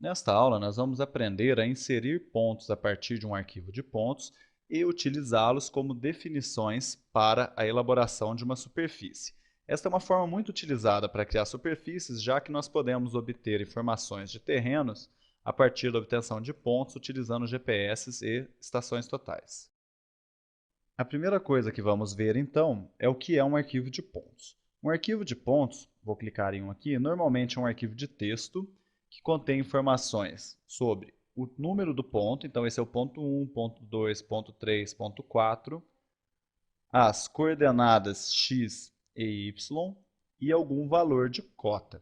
Nesta aula, nós vamos aprender a inserir pontos a partir de um arquivo de pontos e utilizá-los como definições para a elaboração de uma superfície. Esta é uma forma muito utilizada para criar superfícies, já que nós podemos obter informações de terrenos a partir da obtenção de pontos utilizando GPS e estações totais. A primeira coisa que vamos ver, então, é o que é um arquivo de pontos. Um arquivo de pontos, vou clicar em um aqui, normalmente é um arquivo de texto que contém informações sobre o número do ponto, então esse é o ponto 1, ponto 2, ponto 3, ponto 4, as coordenadas x e y e algum valor de cota.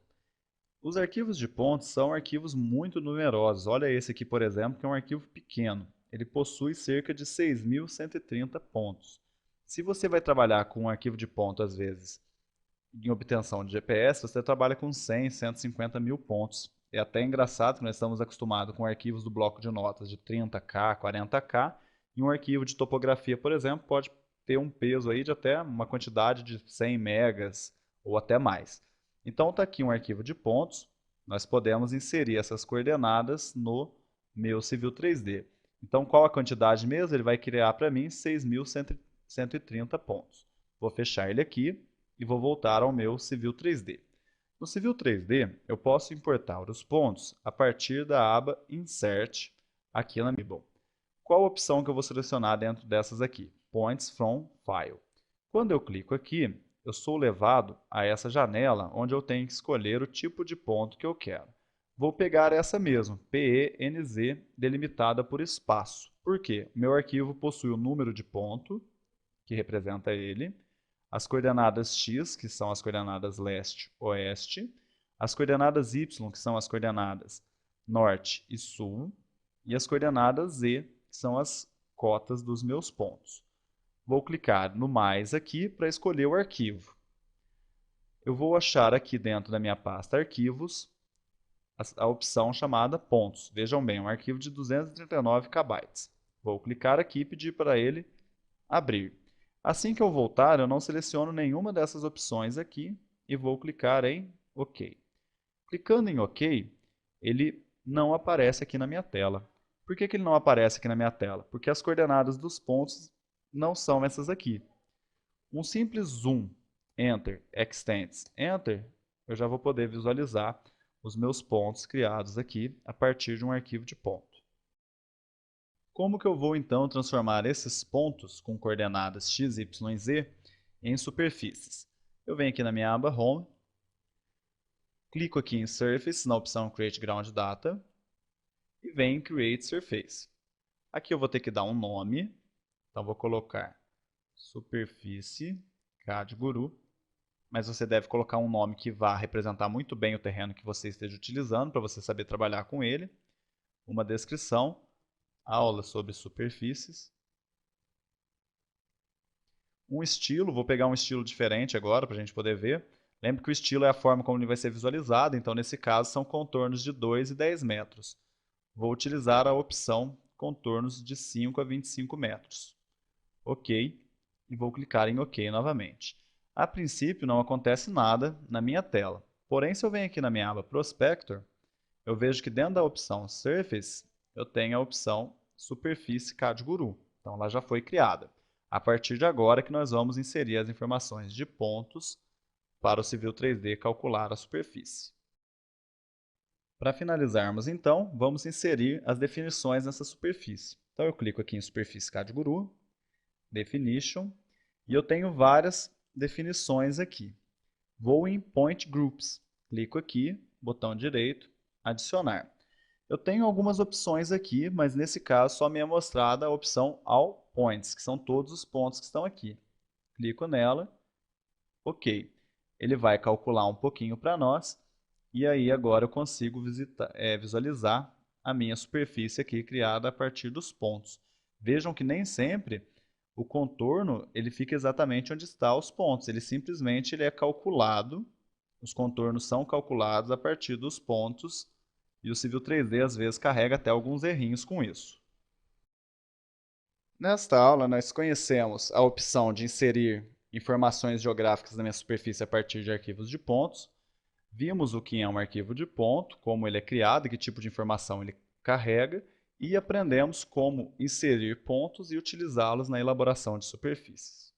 Os arquivos de pontos são arquivos muito numerosos. Olha esse aqui, por exemplo, que é um arquivo pequeno. Ele possui cerca de 6.130 pontos. Se você vai trabalhar com um arquivo de ponto, às vezes, em obtenção de GPS, você trabalha com 100, 150 mil pontos. É até engraçado que nós estamos acostumados com arquivos do bloco de notas de 30K, 40K, e um arquivo de topografia, por exemplo, pode ter um peso aí de até uma quantidade de 100 megas ou até mais. Então está aqui um arquivo de pontos, nós podemos inserir essas coordenadas no meu Civil 3D. Então qual a quantidade mesmo? Ele vai criar para mim 6.130 pontos. Vou fechar ele aqui e vou voltar ao meu Civil 3D. No Civil 3D, eu posso importar os pontos a partir da aba Insert aqui na Mibble. Qual a opção que eu vou selecionar dentro dessas aqui? Points from File. Quando eu clico aqui, eu sou levado a essa janela onde eu tenho que escolher o tipo de ponto que eu quero. Vou pegar essa mesmo, PENZ, delimitada por espaço. Por quê? O meu arquivo possui o número de ponto, que representa ele, as coordenadas x, que são as coordenadas leste-oeste, as coordenadas y, que são as coordenadas norte e sul, e as coordenadas z, que são as cotas dos meus pontos. Vou clicar no mais aqui para escolher o arquivo. Eu vou achar aqui dentro da minha pasta arquivos a opção chamada pontos. Vejam bem, é um arquivo de 239 KB. Vou clicar aqui e pedir para ele abrir. Assim que eu voltar, eu não seleciono nenhuma dessas opções aqui e vou clicar em OK. Clicando em OK, ele não aparece aqui na minha tela. Por que ele não aparece aqui na minha tela? Porque as coordenadas dos pontos não são essas aqui. Um simples zoom, Enter, Extends, Enter, eu já vou poder visualizar os meus pontos criados aqui a partir de um arquivo de ponto. Como que eu vou então transformar esses pontos com coordenadas x, y e z em superfícies? Eu venho aqui na minha aba Home, clico aqui em Surface na opção Create Ground Data e venho em Create Surface. Aqui eu vou ter que dar um nome, então vou colocar superfície CAD Guru, mas você deve colocar um nome que vá representar muito bem o terreno que você esteja utilizando para você saber trabalhar com ele. Uma descrição, aula sobre superfícies. Um estilo, vou pegar um estilo diferente agora para a gente poder ver. Lembre que o estilo é a forma como ele vai ser visualizado, então nesse caso são contornos de 2 e 10 metros. Vou utilizar a opção contornos de 5 a 25 metros. OK, e vou clicar em OK novamente. A princípio não acontece nada na minha tela, porém se eu venho aqui na minha aba Prospector, eu vejo que dentro da opção Surface, eu tenho a opção Superfície CAD Guru. Então ela já foi criada. A partir de agora que nós vamos inserir as informações de pontos para o Civil 3D calcular a superfície. Para finalizarmos então, vamos inserir as definições nessa superfície. Então eu clico aqui em Superfície CAD Guru, Definition, e eu tenho várias definições aqui. Vou em Point Groups, clico aqui, botão direito, adicionar. Eu tenho algumas opções aqui, mas nesse caso só me é mostrada a opção All Points, que são todos os pontos que estão aqui. Clico nela, OK. Ele vai calcular um pouquinho para nós, e aí agora eu consigo visualizar a minha superfície aqui criada a partir dos pontos. Vejam que nem sempre o contorno ele fica exatamente onde estão os pontos, ele simplesmente é calculado, os contornos são calculados a partir dos pontos, e o Civil 3D às vezes carrega até alguns errinhos com isso. Nesta aula nós conhecemos a opção de inserir informações geográficas na minha superfície a partir de arquivos de pontos, Vimos o que é um arquivo de ponto, como ele é criado e que tipo de informação ele carrega, e aprendemos como inserir pontos e utilizá-los na elaboração de superfícies.